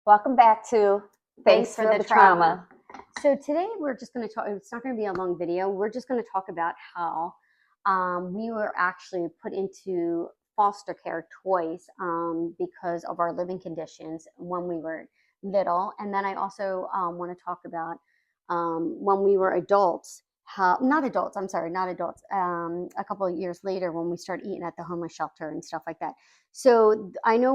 Welcome back to Thanks for the Trauma. So today we're just going to talk, it's not going to be a long video. We're just going to talk about how we were actually put into foster care twice because of our living conditions when we were little. And then I also want to talk about when we were adults, not adults, a couple of years later when we started eating at the homeless shelter and stuff like that. So I know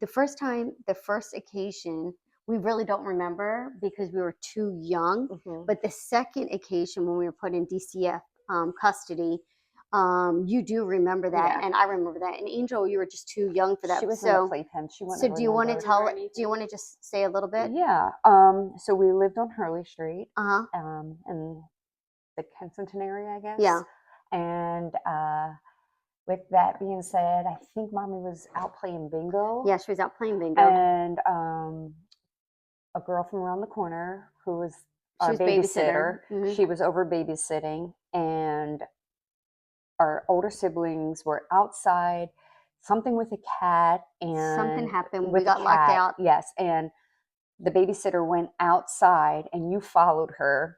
the first occasion, we really don't remember because we were too young. But the second occasion when we were put in DCF custody, you do remember that, Yeah. and I remember that. And Angel, you were just too young for that. She was in the playpen. She wouldn't So do you want to remember. do you want to just say a little bit? Yeah. So we lived on Hurley Street, in the Kensington area, I guess. Yeah. And with that being said, I think Mommy was out playing bingo. Yeah, she was out playing bingo. And a girl from around the corner who was our babysitter. She was over babysitting, and our older siblings were outside, something with a cat, and something happened. We got locked out. Yes, and the babysitter went outside, and you followed her.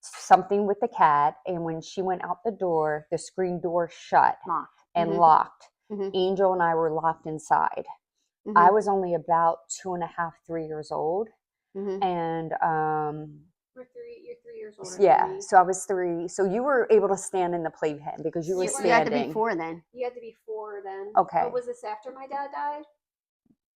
Something with the cat, and when she went out the door, the screen door shut and locked. Angel and I were locked inside. I was only about 2.5, 3 years old, and You're 3 years older. yeah, so I was 3. So you were able to stand in the playpen because you were standing. You had to be 4 then. You had to be 4 then. Okay. But was this after my dad died?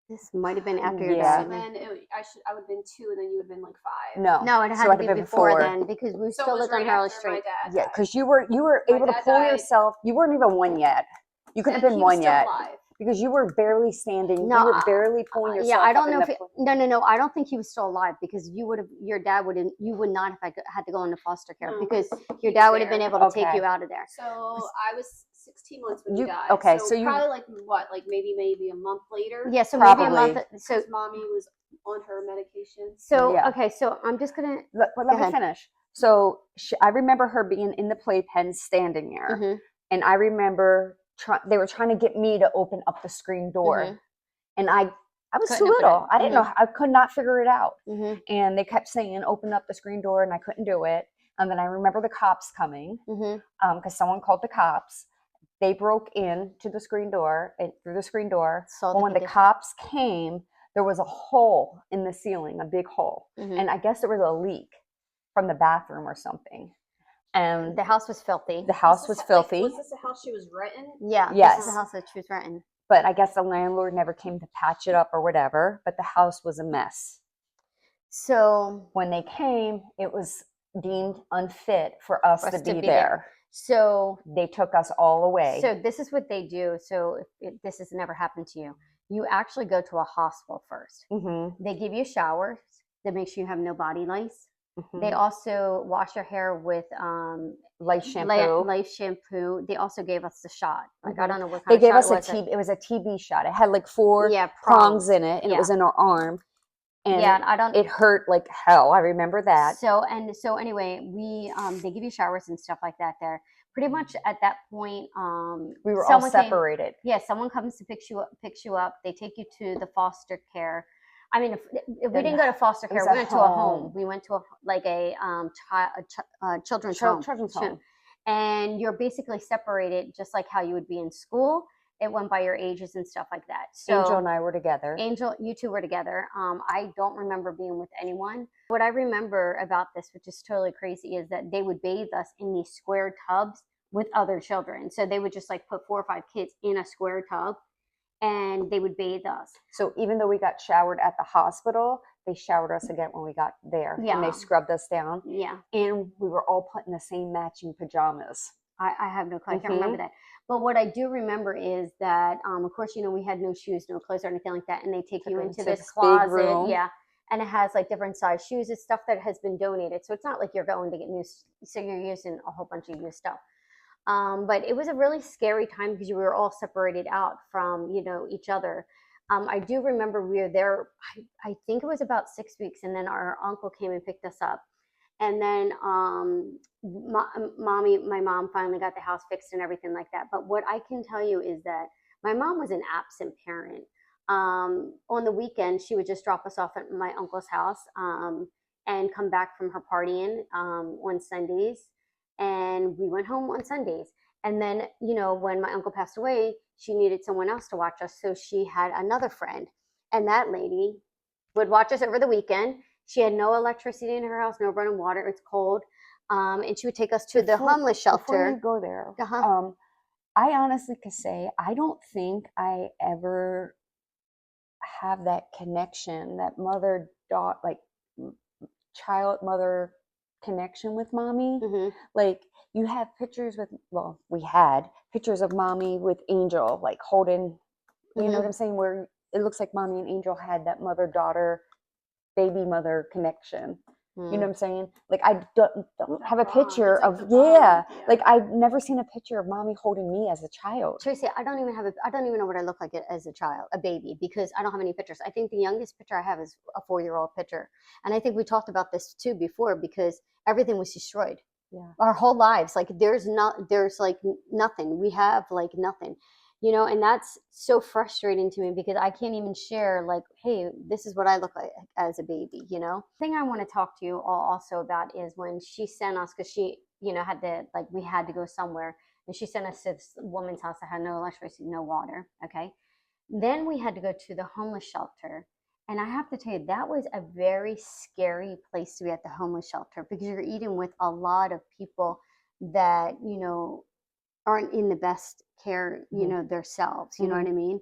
This might have been after your Yeah. dad. So then I would have been 2, and then you would have been like 5. No, it had to be before then because we still lived on Hurley Street. Yeah, because you were able to pull yourself. You weren't even 1 yet. You couldn't have been 1 yet. Alive. Because you were barely standing. No, you were barely pulling yourself. Yeah, I don't know if no. I don't think he was still alive because you would not have had to go into foster care because your dad would have been able to take you out of there. So I was 16 months when you died. Okay, so you probably like what, like maybe a month later. Yeah, so probably. maybe a month. So Mommy was on her medication. So okay, so I'm just gonna let me finish. So I remember her being in the playpen, standing there, and I remember. They were trying to get me to open up the screen door, and I was too little. I didn't know. I could not figure it out, and they kept saying, "Open up the screen door," and I couldn't do it. And then I remember the cops coming because someone called the cops. They broke in to the screen door and through the screen door. But when the cops came, there was a hole in the ceiling, a big hole, and I guess there was a leak from the bathroom or something. And the house was filthy. The house was filthy. Was this the house she was renting? Yeah. Yes. This is the house that she was renting. But I guess the landlord never came to patch it up or whatever. But the house was a mess. So when they came, it was deemed unfit for us to be there. So they took us all away. So this is what they do. So if this has never happened to you, you actually go to a hospital first. They give you showers that make sure you have no body lice. They also wash your hair with lice shampoo. Lice shampoo. They also gave us the shot. Like I don't know what kind of shot it was. They gave us it was a TB shot. It had like 4 prongs in it, and it was in our arm. And it hurt like hell. I remember that. So anyway, we they give you showers and stuff like that there. Pretty much at that point, we were all separated. Someone comes to picks you up. They take you to the foster care. I mean, if we didn't go to foster care, we went to a home. We went to a children's home. Children's home. And you're basically separated just like how you would be in school. It went by your ages and stuff like that. So Angel and I were together. Angel, you two were together. I don't remember being with anyone. What I remember about this, which is totally crazy, is that they would bathe us in these square tubs with other children. So they would just like put 4 or 5 kids in a square tub, and they would bathe us. So even though we got showered at the hospital, they showered us again when we got there. Yeah. And they scrubbed us down. Yeah. And we were all put in the same matching pajamas. I have no clue. I can't remember that. But what I do remember is that, of course, we had no shoes, no clothes or anything like that. And they take you into this closet. Big room. Yeah. And it has like different size shoes. It's stuff that has been donated. So it's not like you're going to get new. So you're using a whole bunch of used stuff. But it was a really scary time because we were all separated out from, each other. I do remember we were there, I think it was about 6 weeks, and then our uncle came and picked us up. And then my mom finally got the house fixed and everything like that. But what I can tell you is that my mom was an absent parent. On the weekend, she would just drop us off at my uncle's house and come back from her partying on Sundays. And we went home on Sundays. And then, you know, when my uncle passed away, she needed someone else to watch us. So she had another friend. And that lady would watch us over the weekend. She had no electricity in her house, no running water. It's cold. And she would take us to the homeless shelter. Before you go there, I honestly could say I don't think I ever have that connection, that mother-daughter, like child-mother connection with mommy. Like you have pictures with, well, we had pictures of mommy with Angel, like holding, you know what I'm saying, where it looks like mommy and Angel had that mother-daughter, baby mother connection. You know what I'm saying? Like I don't have a picture of like I've never seen a picture of mommy holding me as a child. Tracy, I don't even know what I look like as a child, a baby, because I don't have any pictures. I think the youngest picture I have is a 4-year-old picture. And I think we talked about this too before, because everything was destroyed. Yeah. Our whole lives, like there's like nothing. We have like nothing. You know, and that's so frustrating to me because I can't even share like, hey, this is what I look like as a baby, you know? The thing I want to talk to you all also about is when she sent us, because she, you know, we had to go somewhere, and she sent us to this woman's house that had no electricity, no water, okay? Then we had to go to the homeless shelter. And I have to tell you, that was a very scary place to be at the homeless shelter, because you're eating with a lot of people that, you know, aren't in the best care, you know, themselves, you know what I mean?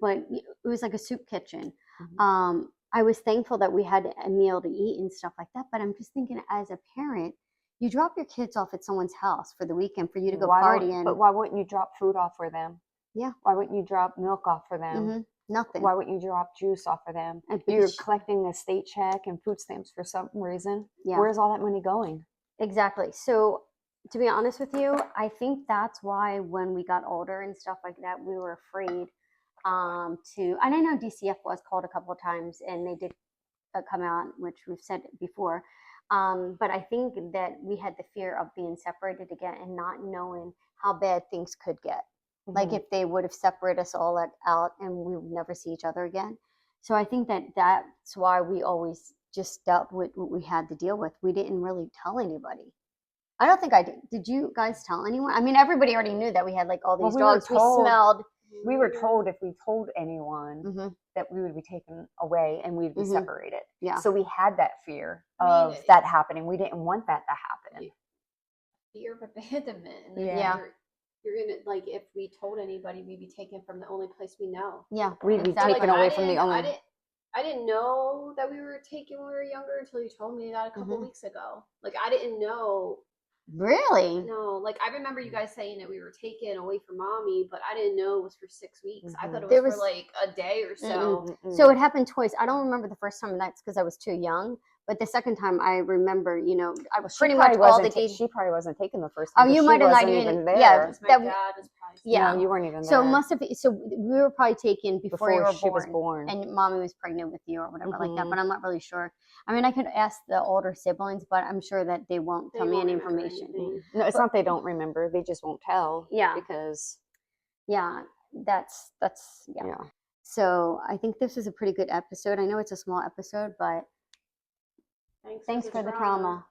But it was like a soup kitchen. I was thankful that we had a meal to eat and stuff like that, but I'm just thinking, as a parent, you drop your kids off at someone's house for the weekend for you to go partying. But why wouldn't you drop food off for them? Yeah. Why wouldn't you drop milk off for them? Nothing. Why wouldn't you drop juice off for them? You're collecting a state check and food stamps for some reason. Yeah. Where's all that money going? Exactly. So to be honest with you, I think that's why when we got older and stuff like that, we were afraid and I know DCF was called a couple of times, and they did come out, which we've said before. But I think that we had the fear of being separated again and not knowing how bad things could get. Like if they would have separated us all out and we would never see each other again. So I think that's why we always just dealt with what we had to deal with. We didn't really tell anybody. I don't think I did. Did you guys tell anyone? I mean, everybody already knew that we had like all these dogs. We smelled. We were told if we told anyone that we would be taken away and we'd be separated. Yeah. So we had that fear of that happening. We didn't want that to happen. Fear of abandonment. Yeah. You're gonna, like, if we told anybody, we'd be taken from the only place we know. Yeah. We'd be taken away from the only. I didn't know that we were taken when we were younger until you told me that a couple weeks ago. Like, I didn't know. Really? No, like I remember you guys saying that we were taken away from mommy, but I didn't know it was for 6 weeks. I thought it was for like a day or so. So it happened twice. I don't remember the first time. That's because I was too young. But the second time, I remember, you know, I was pretty much all the days. She probably wasn't taken the first time. Oh, you might have not even there. Yeah, my dad was probably. Yeah, no, you weren't even there. So it must have. So we were probably taken before you were she was born, and mommy was pregnant with you or whatever like that. But I'm not really sure. I mean, I could ask the older siblings, but I'm sure that they won't tell me any information. No, it's not they don't remember. They just won't tell. Yeah, because. Yeah, that's yeah. So I think this is a pretty good episode. I know it's a small episode, but. Thanks for the trauma.